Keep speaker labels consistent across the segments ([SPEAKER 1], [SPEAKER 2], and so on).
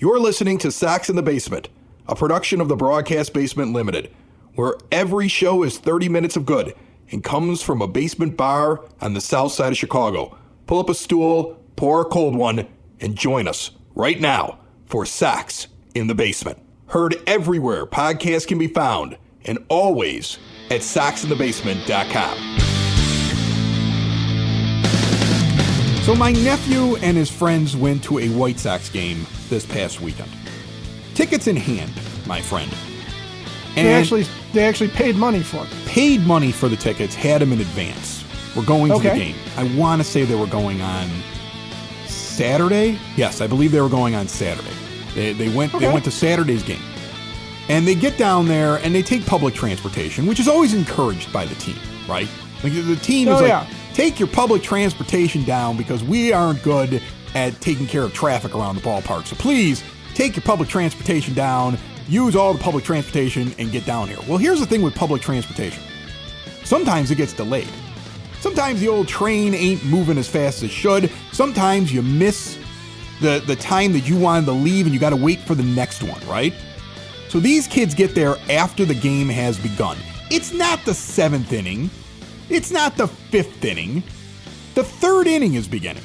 [SPEAKER 1] You're listening to Sox in the Basement, a production of the Broadcast Basement Limited, where every show is 30 minutes of good and comes from a basement bar on the south side of Chicago. Pull up a stool, pour a cold one, and join us right now for Sox in the Basement. Heard everywhere podcasts can be found, and always at soxinthebasement.com. So my nephew and his friends went to a White Sox game this past weekend. Tickets in hand, my friend. And
[SPEAKER 2] they actually paid money for it.
[SPEAKER 1] Paid money for the tickets, had them in advance. We're going to the game. I want to say they were going on Saturday. Yes, I believe they were going on Saturday. They went to Saturday's game. And they get down there and they take public transportation, which is always encouraged by the team, right? Like the team is take your public transportation down because we aren't good at taking care of traffic around the ballpark. So please take your public transportation down, use all the public transportation, and get down here. Well, here's the thing with public transportation. Sometimes it gets delayed. Sometimes the old train ain't moving as fast as it should. Sometimes you miss the time that you wanted to leave and you got to wait for the next one, right? So these kids get there after the game has begun. It's not the 7th inning. It's not the 5th inning. The 3rd inning is beginning.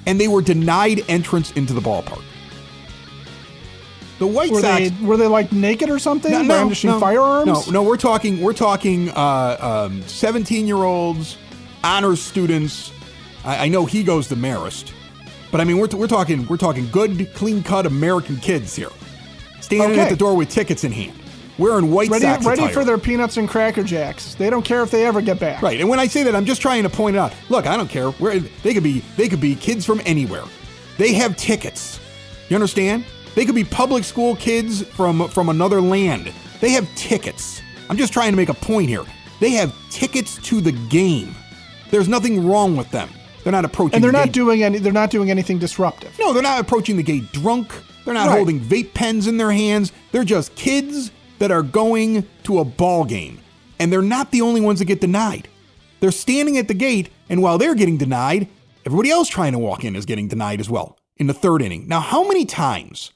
[SPEAKER 1] And they were denied entrance into the ballpark. The White Sox
[SPEAKER 2] were they like naked or something? Brandishing firearms?
[SPEAKER 1] No. We're talking 17-year-olds, honors students. I know he goes to Marist, but I mean we're talking good, clean-cut American kids here, standing at the door with tickets in hand, wearing White Sox attire.
[SPEAKER 2] Ready for their peanuts and Cracker Jacks. They don't care if they ever get back.
[SPEAKER 1] Right, and when I say that, I'm just trying to point out. Look, I don't care. They could be kids from anywhere. They have tickets. You understand? They could be public school kids from another land. They have tickets. I'm just trying to make a point here. They have tickets to the game. There's nothing wrong with them. They're not approaching.
[SPEAKER 2] And they're not doing anything disruptive.
[SPEAKER 1] No, they're not approaching the gate drunk. They're not holding vape pens in their hands. They're just kids that are going to a ball game. And they're not the only ones that get denied. They're standing at the gate, and while they're getting denied, everybody else trying to walk in is getting denied as well in the 3rd inning. Now, how many times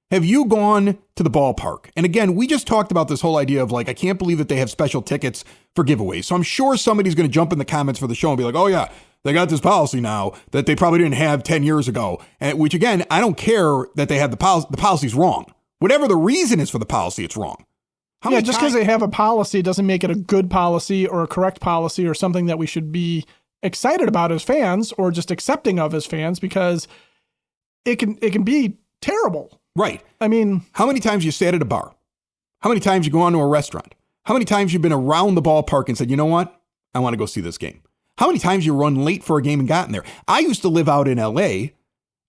[SPEAKER 1] have you gone to the ballpark? And again, we just talked about this whole idea of like, I can't believe that they have special tickets for giveaways. So I'm sure somebody's going to jump in the comments for the show and be like, oh yeah, they got this policy now that they probably didn't have 10 years ago. And which again, I don't care that they have the policy. The policy's wrong. Whatever the reason is for the policy, it's wrong.
[SPEAKER 2] Just because they have a policy doesn't make it a good policy or a correct policy or something that we should be excited about as fans or just accepting of as fans, because it can be terrible.
[SPEAKER 1] Right.
[SPEAKER 2] I mean,
[SPEAKER 1] how many times you sat at a bar? How many times you go on to a restaurant? How many times you've been around the ballpark and said, you know what? I want to go see this game. How many times you run late for a game and gotten there? I used to live out in LA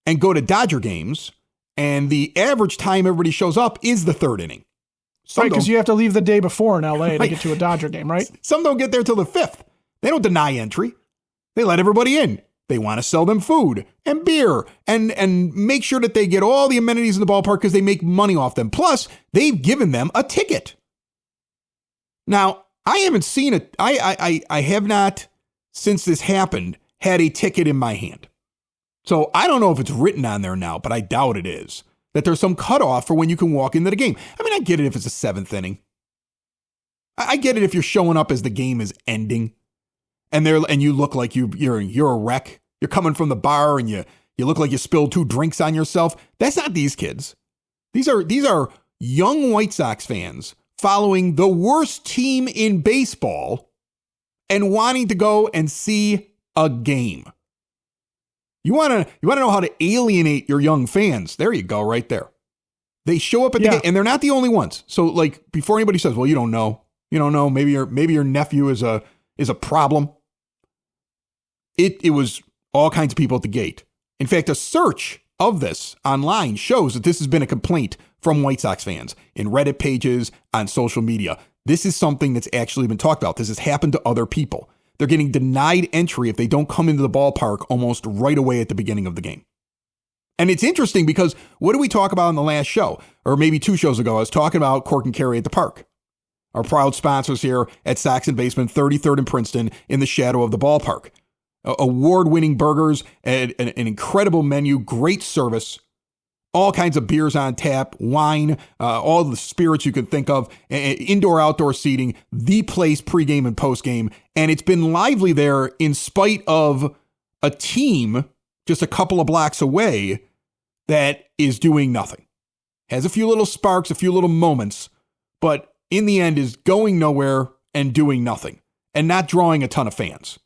[SPEAKER 1] and go to Dodger games, and the average time everybody shows up is the 3rd inning.
[SPEAKER 2] Right, because you have to leave the day before in LA to get to a Dodger game, right?
[SPEAKER 1] Some don't get there till the 5th. They don't deny entry. They let everybody in. They want to sell them food and beer and make sure that they get all the amenities in the ballpark because they make money off them. Plus, they've given them a ticket. Now, I haven't seen it. I have not, since this happened, had a ticket in my hand. So I don't know if it's written on there now, but I doubt it is. That there's some cutoff for when you can walk into the game. I mean, I get it if it's a 7th inning. I get it if you're showing up as the game is ending. And you look like you're a wreck. You're coming from the bar and you look like you spilled 2 drinks on yourself. That's not these kids. These are young White Sox fans following the worst team in baseball and wanting to go and see a game. You want to know how to alienate your young fans? There you go, right there. They show up at the game, and they're not the only ones. So, like, before anybody says, "Well, you don't know," maybe your nephew is a problem. It was all kinds of people at the gate. In fact, a search of this online shows that this has been a complaint from White Sox fans in Reddit pages, on social media. This is something that's actually been talked about. This has happened to other people. They're getting denied entry if they don't come into the ballpark almost right away at the beginning of the game. And it's interesting because what did we talk about in the last show? Or maybe 2 shows ago, I was talking about Cork and Carry at the Park. Our proud sponsors here at Sox and Basement, 33rd and Princeton, in the shadow of the ballpark. Award-winning burgers, an incredible menu, great service. All kinds of beers on tap, wine, all the spirits you can think of, indoor, outdoor seating, the place pregame and postgame. And it's been lively there in spite of a team just a couple of blocks away that is doing nothing. Has a few little sparks, a few little moments, but in the end is going nowhere and doing nothing and not drawing a ton of fans.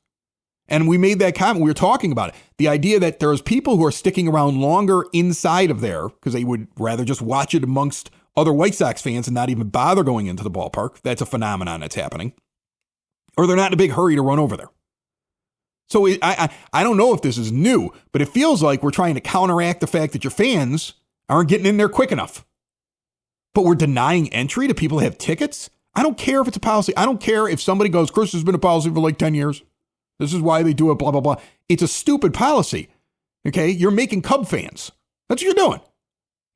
[SPEAKER 1] And we made that comment. We were talking about it. The idea that there's people who are sticking around longer inside of there because they would rather just watch it amongst other White Sox fans and not even bother going into the ballpark. That's a phenomenon that's happening. Or they're not in a big hurry to run over there. So I don't know if this is new, but it feels like we're trying to counteract the fact that your fans aren't getting in there quick enough. But we're denying entry to people who have tickets? I don't care if it's a policy. I don't care if somebody goes, Chris, has been a policy for like 10 years. This is why they do it, blah, blah, blah. It's a stupid policy. Okay? You're making Cub fans. That's what you're doing.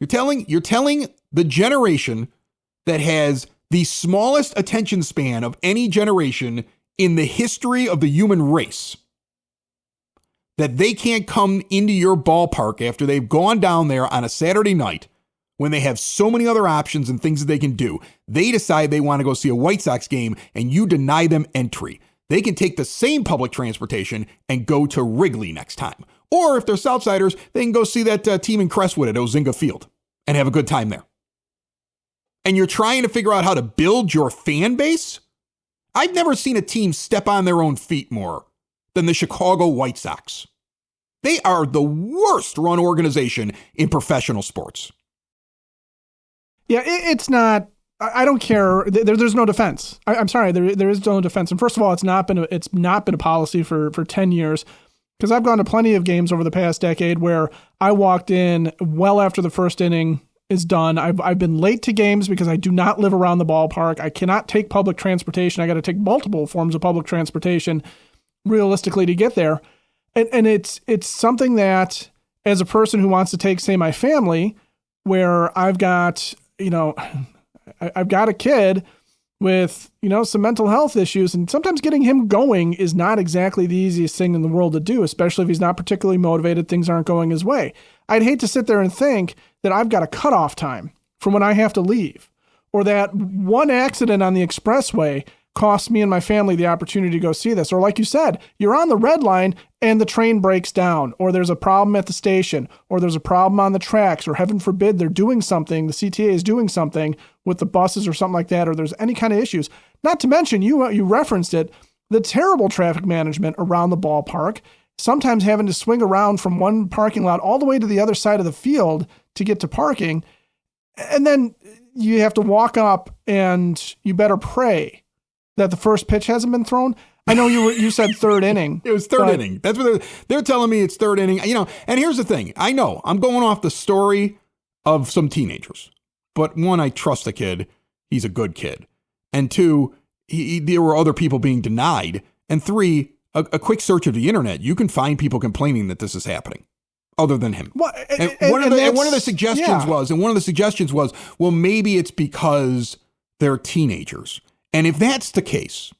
[SPEAKER 1] You're telling the generation that has the smallest attention span of any generation in the history of the human race that they can't come into your ballpark after they've gone down there on a Saturday night when they have so many other options and things that they can do. They decide they want to go see a White Sox game and you deny them entry. They can take the same public transportation and go to Wrigley next time. Or if they're Southsiders, they can go see that team in Crestwood at Ozinga Field and have a good time there. And you're trying to figure out how to build your fan base? I've never seen a team step on their own feet more than the Chicago White Sox. They are the worst run organization in professional sports.
[SPEAKER 2] Yeah, it's not. I don't care. There's no defense. I'm sorry. There is no defense. And first of all, it's not been a policy for 10 years, because I've gone to plenty of games over the past decade where I walked in well after the first inning is done. I've been late to games because I do not live around the ballpark. I cannot take public transportation. I got to take multiple forms of public transportation realistically to get there. And it's something that, as a person who wants to take, say, my family, where I've got a kid with, some mental health issues, and sometimes getting him going is not exactly the easiest thing in the world to do, especially if he's not particularly motivated, things aren't going his way. I'd hate to sit there and think that I've got a cutoff time from when I have to leave, or that one accident on the expressway costs me and my family the opportunity to go see this. Or like you said, you're on the red line and the train breaks down, or there's a problem at the station, or there's a problem on the tracks, or heaven forbid they're doing something, the CTA is doing something with the buses or something like that, or there's any kind of issues. Not to mention, you referenced it, the terrible traffic management around the ballpark, sometimes having to swing around from one parking lot all the way to the other side of the field to get to parking. And then you have to walk up and you better pray that the first pitch hasn't been thrown. I know you said third inning.
[SPEAKER 1] It was third inning. That's what they're telling me. It's third inning. And here's the thing. I know I'm going off the story of some teenagers, but one, I trust the kid. He's a good kid. And two, there were other people being denied. And three, a quick search of the internet, you can find people complaining that this is happening other than him.
[SPEAKER 2] Well,
[SPEAKER 1] one of the suggestions was, well, maybe it's because they're teenagers. And if that's the case,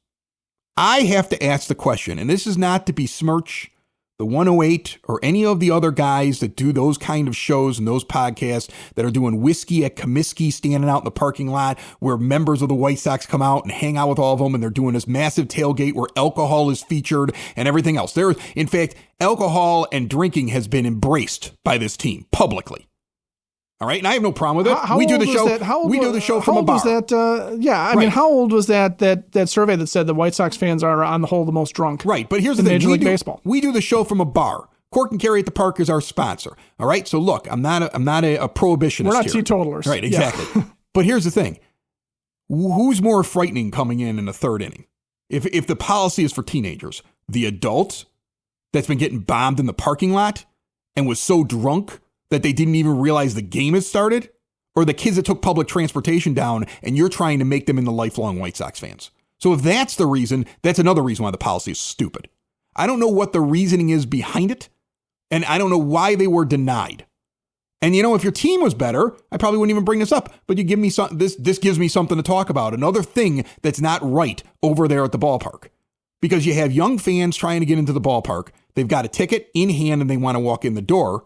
[SPEAKER 1] I have to ask the question, and this is not to besmirch the 108 or any of the other guys that do those kind of shows and those podcasts that are doing whiskey at Comiskey, standing out in the parking lot where members of the White Sox come out and hang out with all of them, and they're doing this massive tailgate where alcohol is featured and everything else. In fact, alcohol and drinking has been embraced by this team publicly. All right, and I have no problem with it. We do the show from a bar.
[SPEAKER 2] How old was that survey that said the White Sox fans are on the whole the most drunk?
[SPEAKER 1] Right, but here's the thing:
[SPEAKER 2] Major League Baseball.
[SPEAKER 1] We do the show from a bar. Cork and Carry at the Park is our sponsor. All right, so look, I'm not a prohibitionist.
[SPEAKER 2] We're not
[SPEAKER 1] here.
[SPEAKER 2] teetotalers,
[SPEAKER 1] right? Exactly. Yeah. But here's the thing: who's more frightening coming in the third inning? If the policy is for teenagers, the adult that's been getting bombed in the parking lot and was so drunk that they didn't even realize the game had started, or the kids that took public transportation down and you're trying to make them into lifelong White Sox fans. So if that's the reason, that's another reason why the policy is stupid. I don't know what the reasoning is behind it, and I don't know why they were denied. And if your team was better, I probably wouldn't even bring this up, but you give me this gives me something to talk about. Another thing that's not right over there at the ballpark, because you have young fans trying to get into the ballpark. They've got a ticket in hand and they want to walk in the door.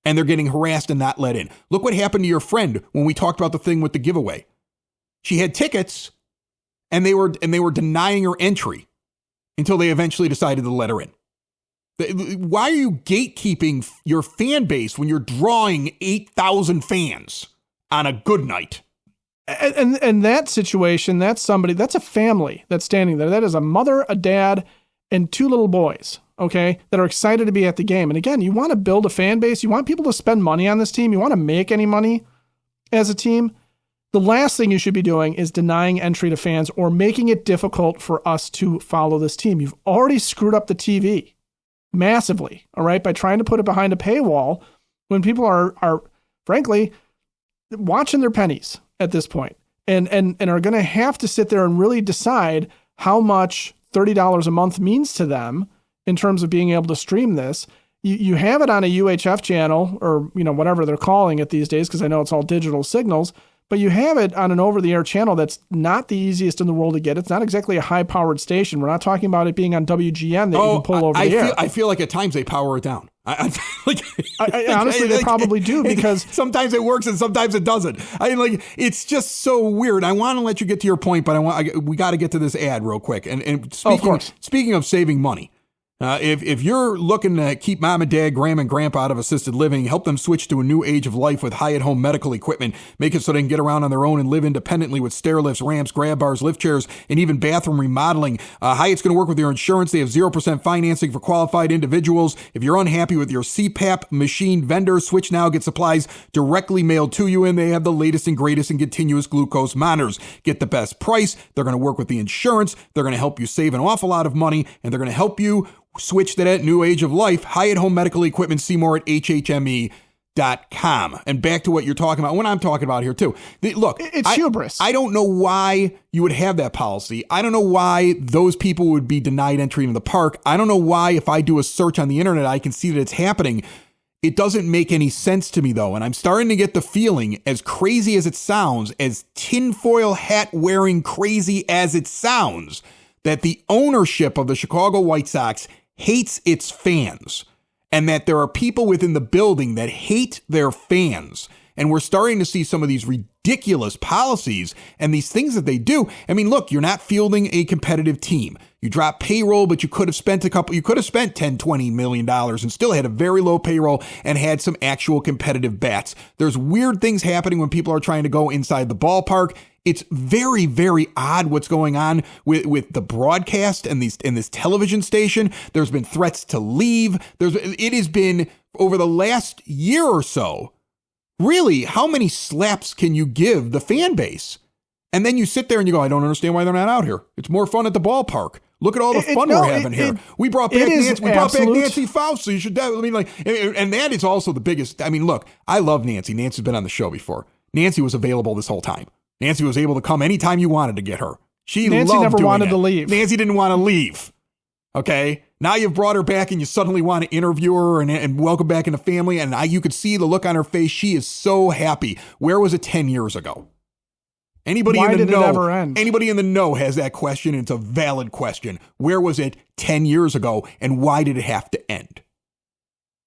[SPEAKER 1] and they're getting harassed and not let in. Look what happened to your friend when we talked about the thing with the giveaway. She had tickets and they were denying her entry until they eventually decided to let her in. Why are you gatekeeping your fan base when you're drawing 8,000 fans on a good night?
[SPEAKER 2] And that situation, that's a family that's standing there. That is a mother, a dad, and 2 little boys, okay, that are excited to be at the game. And again, you want to build a fan base. You want people to spend money on this team. You want to make any money as a team. The last thing you should be doing is denying entry to fans or making it difficult for us to follow this team. You've already screwed up the TV massively, all right, by trying to put it behind a paywall when people are frankly watching their pennies at this point and are going to have to sit there and really decide how much $30 a month means to them in terms of being able to stream this. You have it on a UHF channel or, whatever they're calling it these days, because I know it's all digital signals, but you have it on an over-the-air channel that's not the easiest in the world to get. It's not exactly a high-powered station. We're not talking about it being on WGN that you can pull over the air.
[SPEAKER 1] I feel like at times they power it down.
[SPEAKER 2] Honestly, they probably do, because
[SPEAKER 1] sometimes it works and sometimes it doesn't. It's just so weird. I want to let you get to your point, but we got to get to this ad real quick. And speaking of saving money, if you're looking to keep mom and dad, grandma and grandpa out of assisted living, help them switch to a new age of life with Hyatt-Home medical equipment, make it so they can get around on their own and live independently with stair lifts, ramps, grab bars, lift chairs, and even bathroom remodeling. Hyatt's going to work with your insurance. They have 0% financing for qualified individuals. If you're unhappy with your CPAP machine vendor, switch now. Get supplies directly mailed to you, and they have the latest and greatest in continuous glucose monitors. Get the best price. They're going to work with the insurance. They're going to help you save an awful lot of money, and they're going to help you switch to that new age of life. Hyatt Home Medical Equipment. See more at hhme.com. And back to what you're talking about, what I'm talking about here too. Look,
[SPEAKER 2] it's hubris.
[SPEAKER 1] I don't know why you would have that policy. I don't know why those people would be denied entry into the park. I don't know why, if I do a search on the internet, I can see that it's happening. It doesn't make any sense to me though. And I'm starting to get the feeling, as crazy as it sounds, as tinfoil hat wearing crazy as it sounds, that the ownership of the Chicago White Sox hates its fans, and that there are people within the building that hate their fans. And we're starting to see some of these ridiculous policies and these things that they do. I mean, look, you're not fielding a competitive team. You drop payroll, but you could have spent $10, $20 million and still had a very low payroll and had some actual competitive bats. There's weird things happening when people are trying to go inside the ballpark. It's very, very odd what's going on with the broadcast and this television station. There's been threats to leave. It has been, over the last year or so, really, how many slaps can you give the fan base? And then you sit there and you go, I don't understand why they're not out here. It's more fun at the ballpark. Look at all the fun we're having here. We brought back Nancy Faust, so you should definitely, and that is also the biggest. I mean, look, I love Nancy. Nancy's been on the show before. Nancy was available this whole time. Nancy was able to come anytime you wanted to get her.
[SPEAKER 2] Nancy never wanted to leave.
[SPEAKER 1] Nancy didn't want to leave. Okay. Now you've brought her back and you suddenly want to interview her and welcome back in the family. And you could see the look on her face. She is so happy. Where was it 10 years ago? Anybody in the know has that question, and it's a valid question. Where was it 10 years ago, and why did it have to end?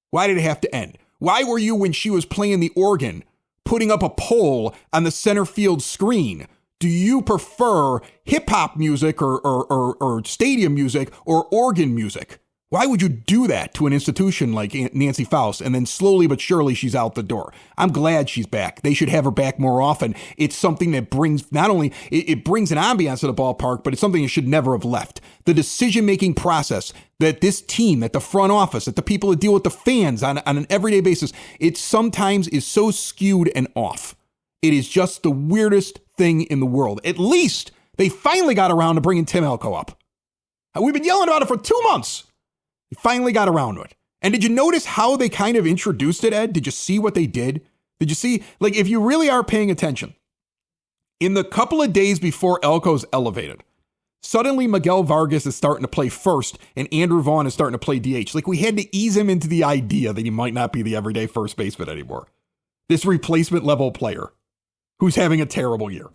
[SPEAKER 1] Why did it have to end? Why were you, when she was playing the organ, putting up a poll on the center field screen? Do you prefer hip hop music or stadium music or organ music? Why would you do that to an institution like Nancy Faust, and then slowly but surely she's out the door? I'm glad she's back. They should have her back more often. It's something that brings, not only, it brings an ambiance to the ballpark, but it's something that should never have left. The decision-making process that this team, that the front office, that the people that deal with the fans on an everyday basis, it sometimes is so skewed and off. It is just the weirdest thing in the world. At least they finally got around to bringing Tim Elko up. We've been yelling about it for 2 months. They finally got around to it. And did you notice how they kind of introduced it, Ed? Did you see what they did? Did you see, like, if you really are paying attention, in the couple of days before Elko's elevated, suddenly Miguel Vargas is starting to play first and Andrew Vaughn is starting to play DH. Like, we had to ease him into the idea that he might not be the everyday first baseman anymore. This replacement level player who's having a terrible year.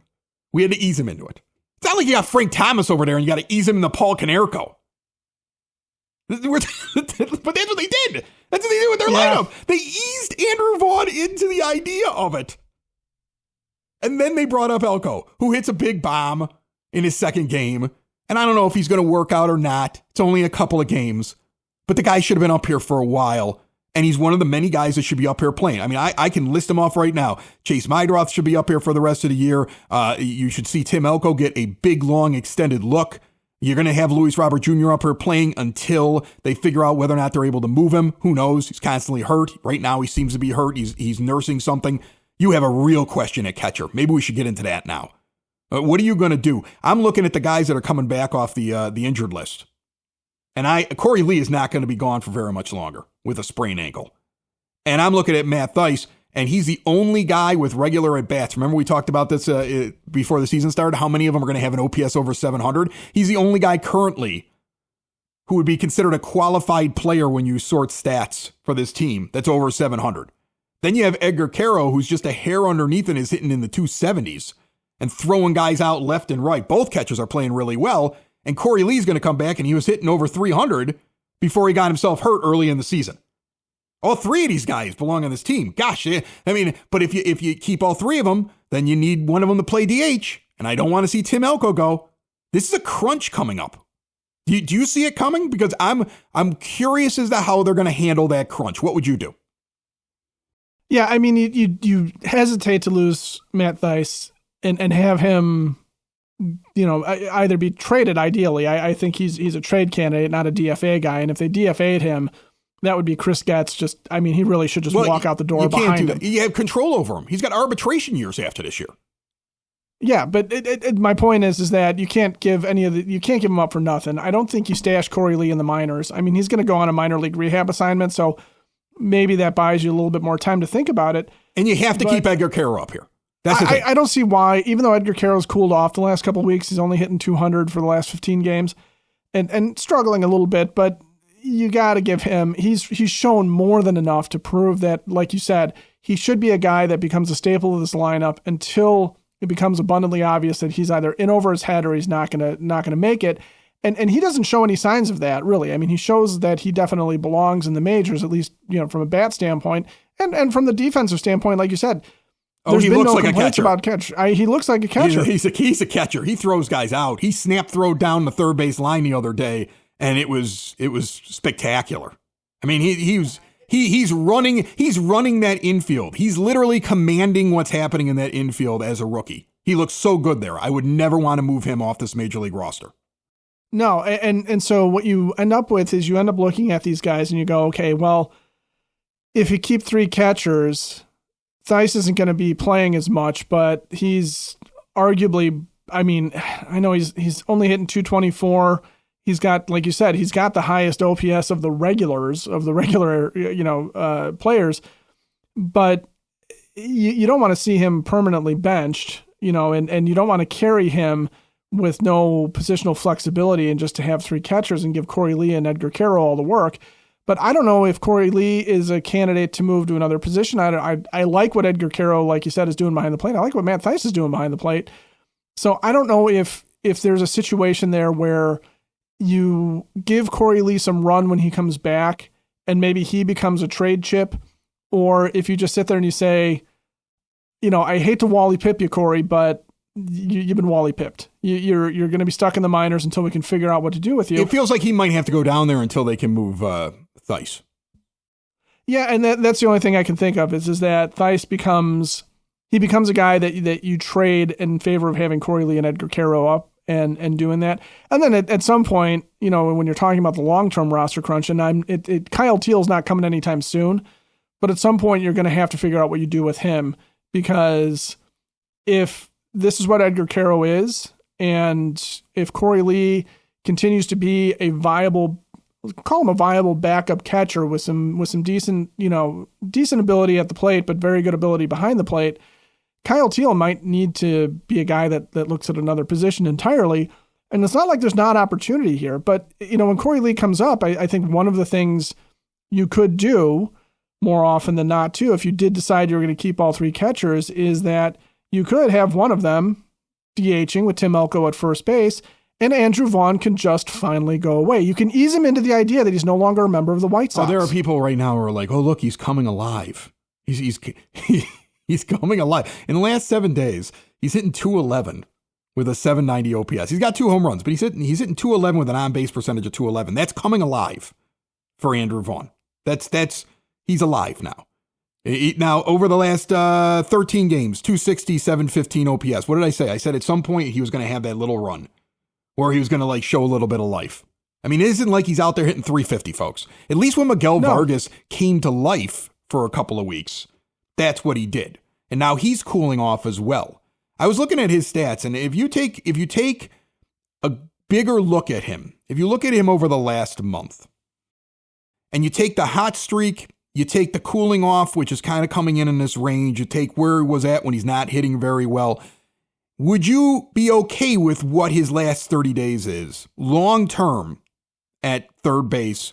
[SPEAKER 1] We had to ease him into it. It's not like you got Frank Thomas over there and you got to ease him into Paul Konerko. But that's what they did. That's what they did with their lineup. They eased Andrew Vaughn into the idea of it. And then they brought up Elko, who hits a big bomb in his second game. And I don't know if he's going to work out or not. It's only a couple of games. But the guy should have been up here for a while. And he's one of the many guys that should be up here playing. I mean, I can list them off right now. Chase Meidroth should be up here for the rest of the year. You should see Tim Elko get a big, long, extended look. You're going to have Luis Robert Jr. up here playing until they figure out whether or not they're able to move him. Who knows? He's constantly hurt. Right now, he seems to be hurt. He's nursing something. You have a real question at catcher. Maybe we should get into that now. What are you going to do? I'm looking at the guys that are coming back off the injured list. And Corey Lee is not going to be gone for very much longer with a sprained ankle. And I'm looking at Matt Thaiss, and he's the only guy with regular at-bats. Remember we talked about this before the season started, how many of them are going to have an OPS over 700? He's the only guy currently who would be considered a qualified player when you sort stats for this team that's over 700. Then you have Edgar Caro, who's just a hair underneath and is hitting in the 270s and throwing guys out left and right. Both catchers are playing really well. And Corey Lee's going to come back, and he was hitting over 300 before he got himself hurt early in the season. All three of these guys belong on this team. Gosh, I mean, but if you keep all three of them, then you need one of them to play DH. And I don't want to see Tim Elko go. This is a crunch coming up. Do you see it coming? Because I'm curious as to how they're going to handle that crunch. What would you do?
[SPEAKER 2] Yeah, I mean, you hesitate to lose Matt Thaiss and have him, either be traded ideally. I think he's a trade candidate, not a DFA guy. And if they DFA'd him, that would be Chris Getz. He really should just walk out the door behind him.
[SPEAKER 1] You have control over him. He's got arbitration years after this year.
[SPEAKER 2] Yeah, but my point is that you can't give you can't give him up for nothing. I don't think you stash Corey Lee in the minors. I mean, he's going to go on a minor league rehab assignment, so maybe that buys you a little bit more time to think about it.
[SPEAKER 1] And you have to keep Edgar Caro up here. That's the thing.
[SPEAKER 2] I don't see why, even though Edgar Caro's cooled off the last couple of weeks, he's only hitting 200 for the last 15 games and struggling a little bit, but you got to give him, he's shown more than enough to prove that, like you said, he should be a guy that becomes a staple of this lineup until it becomes abundantly obvious that he's either in over his head or he's not gonna make it. And he doesn't show any signs of that, really. I mean, he shows that he definitely belongs in the majors, at least, from a bat standpoint. And from the defensive standpoint, like you said,
[SPEAKER 1] he looks like a catcher.
[SPEAKER 2] About catch. He looks like a catcher.
[SPEAKER 1] He's a catcher. He throws guys out. He snap throwed down the third base line the other day, and it was spectacular. I mean, he's running that infield. He's literally commanding what's happening in that infield as a rookie. He looks so good there. I would never want to move him off this major league roster.
[SPEAKER 2] No, and so what you end up with is you end up looking at these guys and you go, okay, well, if you keep three catchers, Thaiss isn't going to be playing as much, but he's arguably, I mean, I know he's only hitting 224. He's got, like you said, he's got the highest OPS of the regular players, but you don't want to see him permanently benched, and you don't want to carry him with no positional flexibility and just to have three catchers and give Corey Lee and Edgar Caro all the work. But I don't know if Corey Lee is a candidate to move to another position. I like what Edgar Caro, like you said, is doing behind the plate. I like what Matt Thaiss is doing behind the plate. So I don't know if there's a situation there where you give Corey Lee some run when he comes back and maybe he becomes a trade chip, or if you just sit there and you say, I hate to Wally Pip you, Corey, but you've been Wally pipped. You're going to be stuck in the minors until we can figure out what to do with you.
[SPEAKER 1] It feels like he might have to go down there until they can move Thaiss.
[SPEAKER 2] Yeah, and that's the only thing I can think of is that Thaiss becomes a guy that you trade in favor of having Corey Lee and Edgar Caro up and doing that. And then at some point, when you're talking about the long-term roster crunch, and Kyle Teal's not coming anytime soon, but at some point you're going to have to figure out what you do with him, because if this is what Edgar Caro is, and if Corey Lee continues to be a viable backup catcher with some decent ability at the plate, but very good ability behind the plate, Kyle Teal might need to be a guy that looks at another position entirely. And it's not like there's not opportunity here, but when Corey Lee comes up, I think one of the things you could do more often than not too, if you did decide you were going to keep all three catchers, is that you could have one of them DHing with Tim Elko at first base, and Andrew Vaughn can just finally go away. You can ease him into the idea that he's no longer a member of the White Sox.
[SPEAKER 1] Oh, there are people right now who are like, oh, look, he's coming alive. He's coming alive. In the last 7 days, he's hitting 211 with a 790 OPS. He's got 2 home runs, but he's hitting 211 with an on-base percentage of 211. That's coming alive for Andrew Vaughn. He's alive now. Now, over the last 13 games, 260, 715 OPS. What did I say? I said at some point he was going to have that little run where he was going to like show a little bit of life. I mean, it isn't like he's out there hitting 350, folks. At least when Miguel Vargas came to life for a couple of weeks, that's what he did. And now he's cooling off as well. I was looking at his stats, and if you take a bigger look at him, if you look at him over the last month, and you take the hot streak, you take the cooling off, which is kind of coming in this range, you take where he was at when he's not hitting very well, would you be okay with what his last 30 days is long term at third base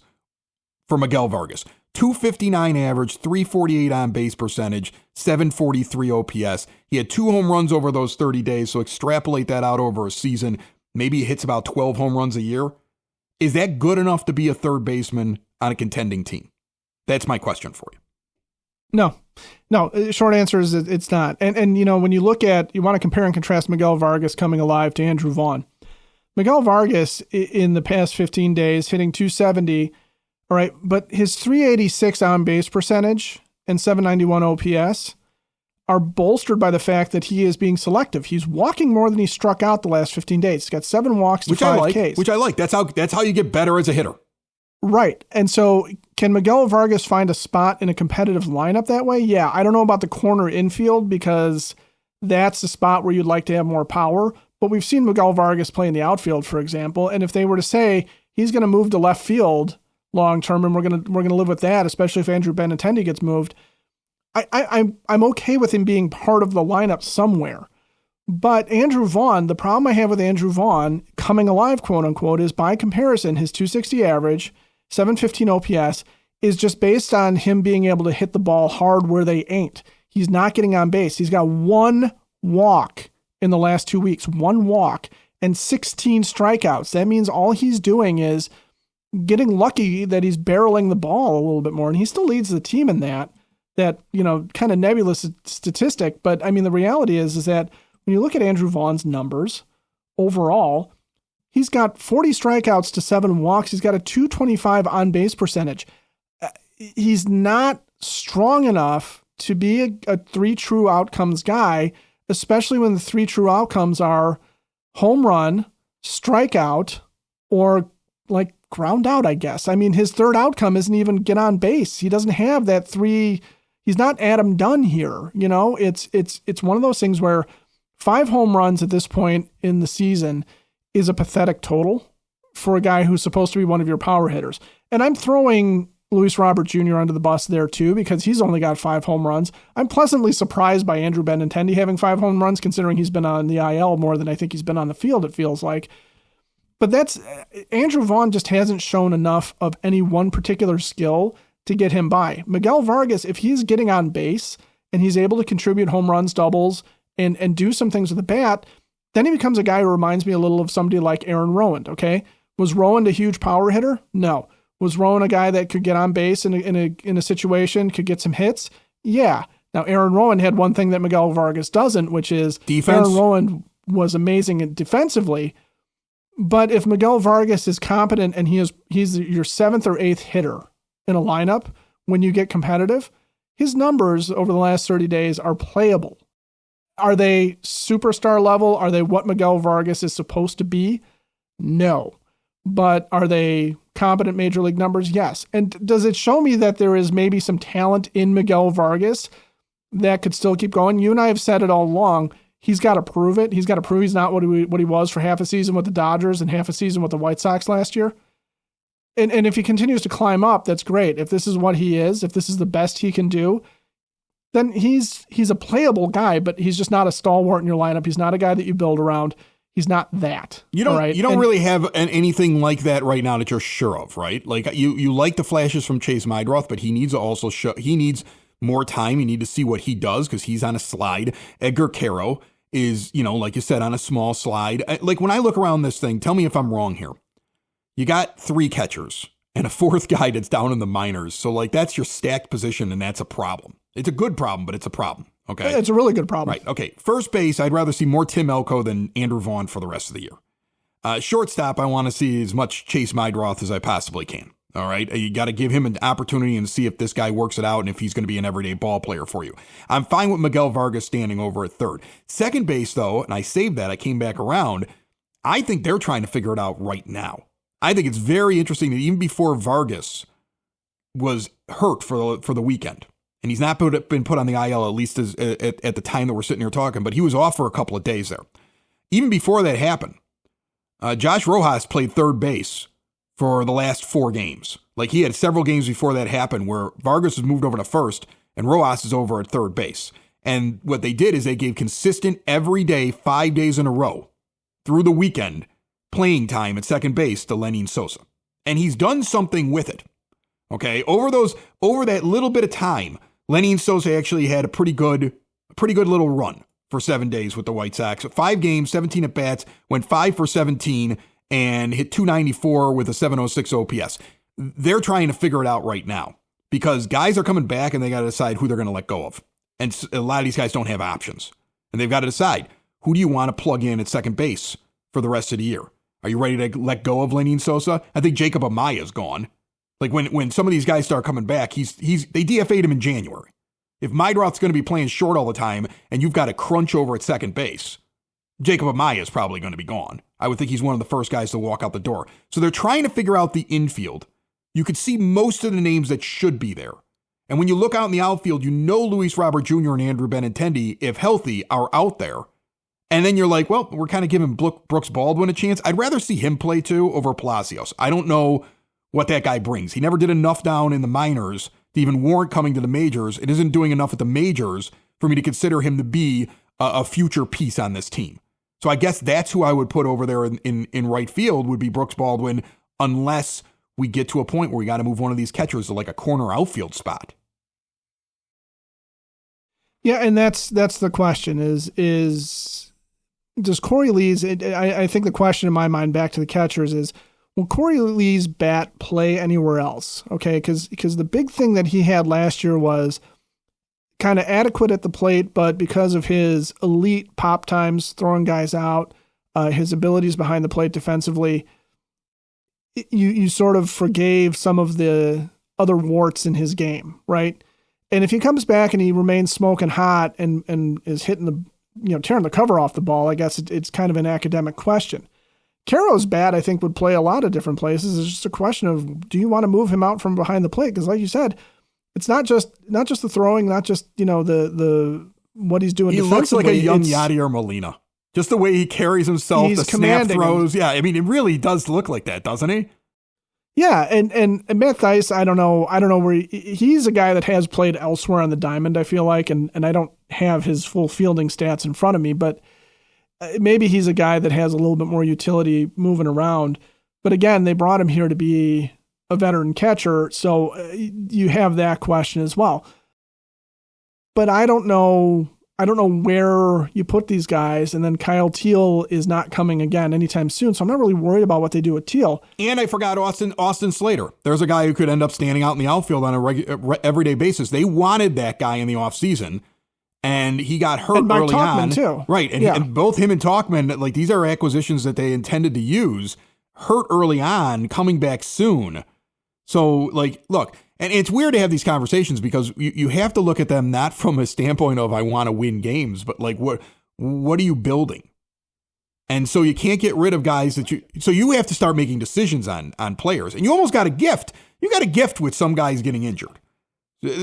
[SPEAKER 1] for Miguel Vargas? 259 average, 348 on base percentage, 743 OPS. He had 2 home runs over those 30 days, so extrapolate that out over a season. Maybe he hits about 12 home runs a year. Is that good enough to be a third baseman on a contending team? That's my question for you. No. Short answer is it's not. And you know, when you look at, you want to compare and contrast Miguel Vargas coming alive to Andrew Vaughn. Miguel Vargas in the past 15 days hitting 270. All right, but his 386 on base percentage and 791 OPS are bolstered by the fact that he is being selective. He's walking more than he struck out the last 15 days. He's got 7 walks to 5 Ks. Which I like. That's how you get better as a hitter.
[SPEAKER 2] Right. And so can Miguel Vargas find a spot in a competitive lineup that way? Yeah. I don't know about the corner infield because that's the spot where you'd like to have more power. But we've seen Miguel Vargas play in the outfield, for example. And if they were to say he's going to move to left field long term, and we're gonna live with that, especially if Andrew Benintendi gets moved, I'm okay with him being part of the lineup somewhere. But Andrew Vaughn, the problem I have with Andrew Vaughn coming alive, quote unquote, is by comparison, his 260 average, 715 OPS is just based on him being able to hit the ball hard where they ain't. He's not getting on base. He's got 1 walk in the last 2 weeks, 1 walk and 16 strikeouts. That means all he's doing is getting lucky that he's barreling the ball a little bit more. And he still leads the team in that, you know, kind of nebulous statistic. But I mean, the reality is that when you look at Andrew Vaughn's numbers overall, he's got 40 strikeouts to 7 walks. He's got a 225 on base percentage. He's not strong enough to be a 3 true outcomes guy, especially when the 3 true outcomes are home run, strikeout, or like ground out, I guess. I mean, his third outcome isn't even get on base. He doesn't have that 3. He's not Adam Dunn here. You know, it's one of those things where 5 home runs at this point in the season is a pathetic total for a guy who's supposed to be one of your power hitters. And I'm throwing Luis Robert Jr. under the bus there too, because he's only got 5 home runs. I'm pleasantly surprised by Andrew Benintendi having 5 home runs, considering he's been on the IL more than I think he's been on the field, it feels like. But Andrew Vaughn just hasn't shown enough of any one particular skill to get him by. Miguel Vargas, if he's getting on base and he's able to contribute home runs, doubles, and do some things with the bat, then he becomes a guy who reminds me a little of somebody like Aaron Rowand, okay? Was Rowand a huge power hitter? No. Was Rowand a guy that could get on base in a situation, could get some hits? Yeah. Now, Aaron Rowand had one thing that Miguel Vargas doesn't, which is
[SPEAKER 1] defense.
[SPEAKER 2] Aaron Rowand was amazing defensively, but if Miguel Vargas is competent and he's your 7th or 8th hitter in a lineup when you get competitive, his numbers over the last 30 days are playable. Are they superstar level? Are they what Miguel Vargas is supposed to be? No. But are they competent major league numbers? Yes. And does it show me that there is maybe some talent in Miguel Vargas that could still keep going? You and I have said it all along. He's got to prove it. He's got to prove he's not what he was for half a season with the Dodgers and half a season with the White Sox last year. And if he continues to climb up, that's great. If this is what he is, if this is the best he can do, then he's a playable guy, but he's just not a stalwart in your lineup. He's not a guy that you build around. He's not that.
[SPEAKER 1] You don't really have anything like that right now that you're sure of, right? Like you like the flashes from Chase Meidroth, but he needs to also show, he needs more time. You need to see what he does because he's on a slide. Edgar Caro is, like you said, on a small slide. Like when I look around this thing, tell me if I'm wrong here. You got 3 catchers and a 4th guy that's down in the minors. So like that's your stacked position, and that's a problem. It's a good problem, but it's a problem. Okay.
[SPEAKER 2] It's a really good problem.
[SPEAKER 1] Right. Okay. First base, I'd rather see more Tim Elko than Andrew Vaughn for the rest of the year. Shortstop, I want to see as much Chase Mydroth as I possibly can. All right. You got to give him an opportunity and see if this guy works it out and if he's going to be an everyday ball player for you. I'm fine with Miguel Vargas standing over at 3rd. Second base, though, and I saved that, I came back around. I think they're trying to figure it out right now. I think it's very interesting that even before Vargas was hurt for the weekend, and he's not been put on the IL, at least at the time that we're sitting here talking, but he was off for a couple of days there. Even before that happened, Josh Rojas played 3rd base for the last 4 games. Like he had several games before that happened where Vargas was moved over to 1st and Rojas is over at 3rd base. And what they did is they gave consistent every day, 5 days in a row through the weekend playing time at 2nd base to Lenin Sosa. And he's done something with it. Okay. Over that little bit of time, Lenin Sosa actually had a pretty good little run for 7 days with the White Sox. 5 games, 17 at bats, went 5 for 17 and hit 294 with a 706 OPS. They're trying to figure it out right now because guys are coming back and they got to decide who they're going to let go of. And a lot of these guys don't have options. And they've got to decide, who do you want to plug in at 2nd base for the rest of the year? Are you ready to let go of Lenin Sosa? I think Jacob Amaya's gone. Like when some of these guys start coming back, they DFA'd him in January. If Mydroth's going to be playing short all the time and you've got a crunch over at 2nd base, Jacob Amaya is probably going to be gone. I would think he's one of the first guys to walk out the door. So they're trying to figure out the infield. You could see most of the names that should be there. And when you look out in the outfield, Luis Robert Jr. and Andrew Benintendi, if healthy, are out there. And then you're like, well, we're kind of giving Brooks Baldwin a chance. I'd rather see him play too over Palacios. I don't know what that guy brings. He never did enough down in the minors to even warrant coming to the majors. It isn't doing enough at the majors for me to consider him to be a future piece on this team. So I guess that's who I would put over there in right field would be Brooks Baldwin, unless we get to a point where we got to move one of these catchers to like a corner outfield spot.
[SPEAKER 2] Yeah, and that's the question is does Corey Lee's, I think the question in my mind back to the catchers is, will Corey Lee's bat play anywhere else? Okay, because the big thing that he had last year was kind of adequate at the plate, but because of his elite pop times, throwing guys out, his abilities behind the plate defensively, you sort of forgave some of the other warts in his game, right? And if he comes back and he remains smoking hot and is hitting tearing the cover off the ball, I guess it's kind of an academic question. Caro's bat, I think, would play a lot of different places. It's just a question of, do you want to move him out from behind the plate? Because like you said, it's not just the throwing, not just, the what he's doing.
[SPEAKER 1] He looks like a young Yadier Molina. Just the way he carries himself, the snap throws. Yeah, I mean, it really does look like that, doesn't he?
[SPEAKER 2] Yeah, and Matt Thaiss, I don't know where he's a guy that has played elsewhere on the diamond, I feel like, and I don't have his full fielding stats in front of me, but maybe he's a guy that has a little bit more utility moving around. But again, they brought him here to be a veteran catcher, so you have that question as well. But I don't know where you put these guys, and then Kyle Teal is not coming again anytime soon, so I'm not really worried about what they do with Teal.
[SPEAKER 1] And I forgot Austin Slater. There's a guy who could end up standing out in the outfield on a everyday basis. They wanted that guy in the offseason, and he got hurt
[SPEAKER 2] and Mike
[SPEAKER 1] early
[SPEAKER 2] Tauchman
[SPEAKER 1] on.
[SPEAKER 2] Too.
[SPEAKER 1] Right, and both him and Tauchman, like these are acquisitions that they intended to use, hurt early on, coming back soon. So, like, look, and it's weird to have these conversations because you have to look at them not from a standpoint of I want to win games, but like what are you building? And so you can't get rid of guys so you have to start making decisions on players. And you almost got a gift. You got a gift with some guys getting injured.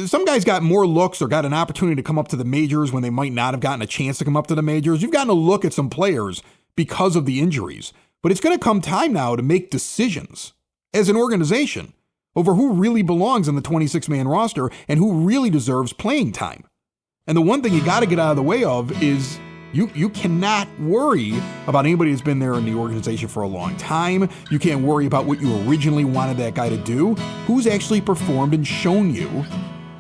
[SPEAKER 1] Some guys got more looks or got an opportunity to come up to the majors when they might not have gotten a chance to come up to the majors. You've gotten a look at some players because of the injuries. But it's going to come time now to make decisions as an organization over who really belongs on the 26-man roster and who really deserves playing time. And the one thing you got to get out of the way of is you cannot worry about anybody that's been there in the organization for a long time. You can't worry about what you originally wanted that guy to do. Who's actually performed and shown you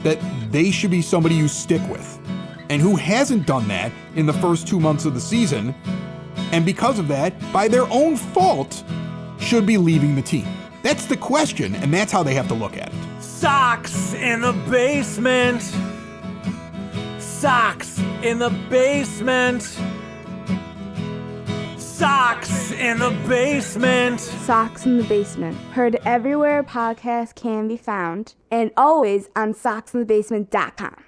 [SPEAKER 1] that they should be somebody you stick with. and who hasn't done that in the first 2 months of the season, and because of that, by their own fault, should be leaving the team? That's the question, and that's how they have to look at it.
[SPEAKER 3] Sox in the basement. Sox in the basement. Sox in the basement.
[SPEAKER 4] Sox in the Basement. Heard everywhere podcasts can be found, and always on soxinthebasement.com.